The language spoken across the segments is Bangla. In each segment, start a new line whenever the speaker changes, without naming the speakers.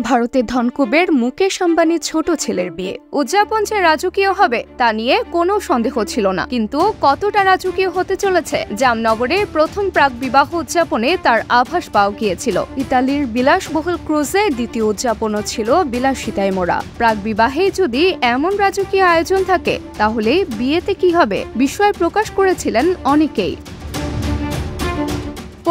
ভারতের ধনকুবের মুকেশ আম্বানির ছোট ছেলের বিয়ে উদযাপন যে রাজকীয় হবে তা নিয়ে কোনো সন্দেহ ছিল না, কিন্তু কতটা রাজকীয় হতে চলেছে জামনগরে প্রথম প্রাক বিবাহ উদযাপনে তার আভাস পাওয়া গিয়েছিল। ইতালির বিলাসবহুল ক্রুজে দ্বিতীয় উদযাপনও ছিল বিলাসিতায় মোড়া। প্রাক বিবাহে যদি এমন রাজকীয় আয়োজন থাকে তাহলে বিয়েতে কি হবে বিস্ময় প্রকাশ করেছিলেন অনেকেই।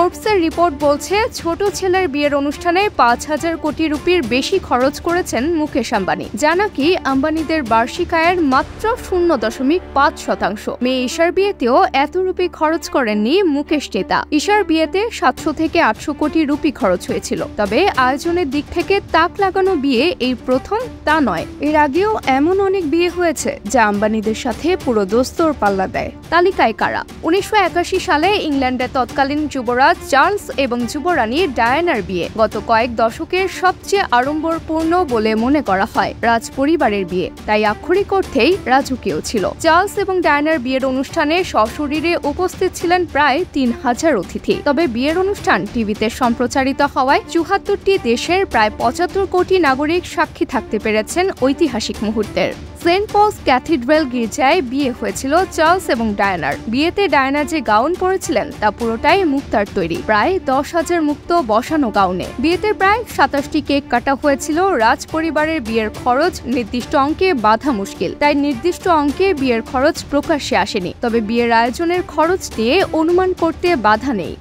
ফোর্বসের রিপোর্ট বলছে ছোট ছেলের বিয়ের অনুষ্ঠানে ৫,০০০ কোটি রুপির বেশি খরচ করেছেন মুকেশ আম্বানি, যা নাকি আম্বানিদের বার্ষিক আয়ের মাত্র ০.৫%। মেয়ে ঈশার বিয়েতেও এত রুপি খরচ করেননি মুকেশ চেতা। ঈশার বিয়েতে ৭০০ থেকে ৮০০ কোটি রুপি খরচ হয়েছিল। তবে আয়োজনের দিক থেকে তাক লাগানো বিয়ে এই প্রথম তা নয়, এর আগেও এমন অনেক বিয়ে হয়েছে যা আম্বানিদের সাথে পুরো দোস্তর পাল্লা দেয়। তালিকায় কারা? ১৯৮১ সালে ইংল্যান্ডের তৎকালীন যুবরাজ চার্লস এবং যুবরানী ডায়ানার বিয়ে গত কয়েক দশকের সবচেয়ে আড়ম্বরপূর্ণ বলে মনে করা হয় রাজ পরিবারের বিয়ে, তাই আক্ষরিক অর্থেই রাজকীয় ছিল। চার্লস এবং ডায়ানার বিয়ের অনুষ্ঠানে সশরীরে উপস্থিত ছিলেন প্রায় ৩,০০০ অতিথি। তবে বিয়ের অনুষ্ঠান টিভিতে সম্প্রচারিত হওয়ায় ৭৪টি দেশের প্রায় ৭৫ কোটি নাগরিক সাক্ষী থাকতে পেরেছেন ঐতিহাসিক মুহূর্তের। সেন্ট পলস ক্যাথিড্রাল গির্জায় বিয়ে হয়েছিল চার্লস এবং ডায়ানার। বিয়েতে ডায়ানা যে গাউন পরেছিলেন তা পুরোটাই মুক্তার তৈরি, প্রায় ১০,০০০ মুক্ত বসানো গাউনে। বিয়েতে প্রায় ২৭টি কেক কাটা হয়েছিল। রাজ পরিবারের বিয়ের খরচ নির্দিষ্ট অঙ্কে বাঁধা মুশকিল, তাই নির্দিষ্ট অঙ্কে বিয়ের খরচ প্রকাশ্যে আসেনি। তবে বিয়ের আয়োজনের খরচ দিয়ে অনুমান করতে বাধা নেই।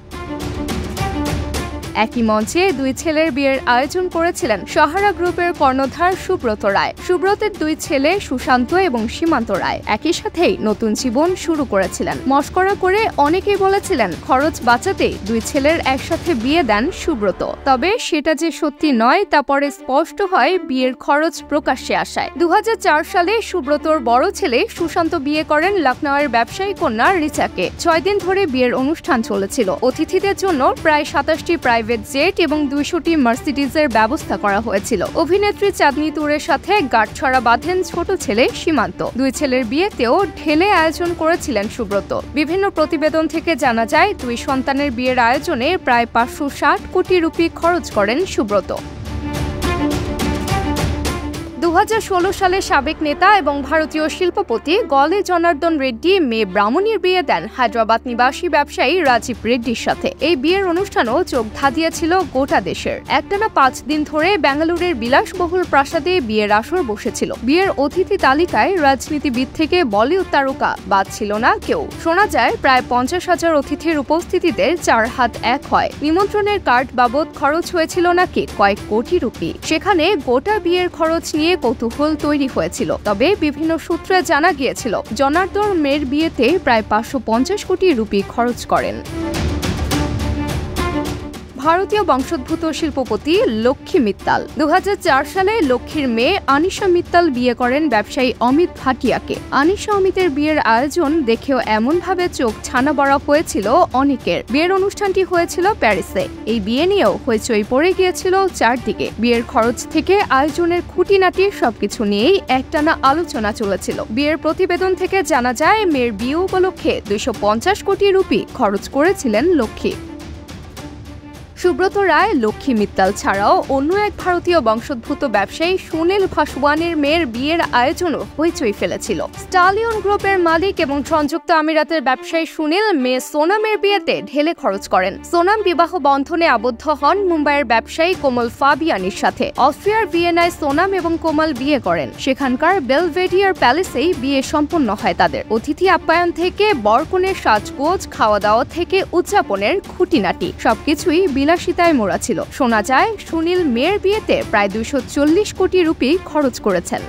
একই মঞ্চে দুই ছেলের বিয়ের আয়োজন করেছিলেন সাহারা গ্রুপের কর্ণধার সুব্রত রায়। সুব্রতের দুই ছেলে সুশান্ত এবং সীমান্ত রায় একই সাথেই নতুন জীবন শুরু করেছিলেন। মস্করা করে অনেকেই বলেছিলেন খরচ বাঁচাতেই দুই ছেলের একসাথে বিয়ে দেন সুব্রত। তবে সেটা যে সত্যি নয় তা পরে স্পষ্ট হয় বিয়ের খরচ প্রকাশ্যে আসায়। ২০০৪ সালে সুব্রতর বড় ছেলে সুশান্ত বিয়ে করেন লখনউয়ের ব্যবসায়ী কন্যা রিচাকে। ৬ দিন ধরে বিয়ের অনুষ্ঠান চলেছিল। অতিথিদের জন্য প্রায় ২৭টি প্রাইভেট জেট এবং ২০০টি মার্সিডিজের ব্যবস্থা করা হয়েছিল। অভিনেত্রী চাঁদনি তুরের সাথে গাঁটছড়া বাঁধেন ছোট ছেলে সীমান্ত। দুই ছেলের বিয়েতেও ঢেলে আয়োজন করেছিলেন সুব্রত। বিভিন্ন প্রতিবেদন থেকে জানা যায় দুই সন্তানের বিয়ের আয়োজনে প্রায় ৫৬০ কোটি রুপি খরচ করেন সুব্রত। ২০১৬ সালে সাবেক নেতা এবং ভারতীয় শিল্পপতি গলে জনার্দন রেড্ডি মেয়ে ব্রাহ্মণীর বিয়ে দেন হায়দ্রাবাদ নিবাসী ব্যবসায়ী রাজীব রেড্ডির সাথে। এই বিয়ের অনুষ্ঠানও চোখ ধাঁধিয়েছিল গোটা দেশের। একটানা ৫ দিন ধরে বেঙ্গালুরুর বিলাসবহুল প্রাসাদে বিয়ের আসর বসেছিল। বিয়ের অতিথি তালিকায় রাজনীতিবিদ থেকে বলিউড তারকা বাদ ছিল না কেউ। শোনা যায় প্রায় ৫০,০০০ অতিথির উপস্থিতিতে ৪ হাত এক হয়। নিমন্ত্রণের কার্ড বাবদ খরচ হয়েছিল নাকি কয়েক কোটি রুপি। সেখানে গোটা বিয়ের খরচ নিয়ে কৌতূহল তৈরি হয়েছিল। তবে বিভিন্ন সূত্রে জানা গিয়েছিল জনার্দন মেয়ের বিয়েতে প্রায় ৫৫০ কোটি রুপি খরচ করেন। ভারতীয় বংশোদ্ভূত শিল্পপতি লক্ষ্মী মিত্তাল ২০০৪ সালে লক্ষ্মীর মেয়ে আনিশা মিত্তাল বিয়ে করেন ব্যবসায়ী অমিত ভাটিয়াকে। আনিশা অমিতের বিয়ের আয়োজন দেখেও এমনভাবে চোখ ছানা বড়া হয়েছিল অনেকের। বিয়ের অনুষ্ঠানটি হয়েছিল প্যারিসে। এই বিয়ে নিয়েও হইচই পড়ে গিয়েছিল চারদিকে। বিয়ের খরচ থেকে আয়োজনের খুঁটিনাটি সবকিছু নিয়েই একটানা আলোচনা চলেছিল। বিয়ের প্রতিবেদন থেকে জানা যায় মেয়ের বিয়ে উপলক্ষে ২৫০ কোটি রুপি খরচ করেছিলেন লক্ষ্মী। সুব্রত রায় লক্ষ্মী মিত্তাল ছাড়াও অন্য এক ভারতীয় বংশোদ্ভূত ব্যবসায়ী সুনীল ভাসওয়ানের মেয়ের বিয়ের আয়োজনও হইচই ফেলেছিল। স্টালিয়ন গ্রুপের মালিক এবং সংযুক্ত আমিরাতের ব্যবসায়ী সুনীল মেয়ে সোনামের বিয়েতে ঢেলে খরচ করেন। সোনাম বিবাহ বন্ধনে আবদ্ধ হন মুম্বাইয়ের ব্যবসায়ী কোমল ফাবিয়ানির সাথে। অস্ট্রিয়ার ভিয়েনায় সোনাম এবং কোমল বিয়ে করেন। সেখানকার বেলভেডিয়ার প্যালেসেই বিয়ে সম্পন্ন হয় তাদের। অতিথি আপ্যায়ন থেকে বরকনের সাজগোজ, খাওয়া দাওয়া থেকে উদযাপনের খুঁটিনাটি সবকিছুই বিলাসিতায় মোড়া ছিল। শোনা যায় সুনীল মেয়ের বিয়েতে প্রায় ২৪০ কোটি রুপি খরচ করেছেন।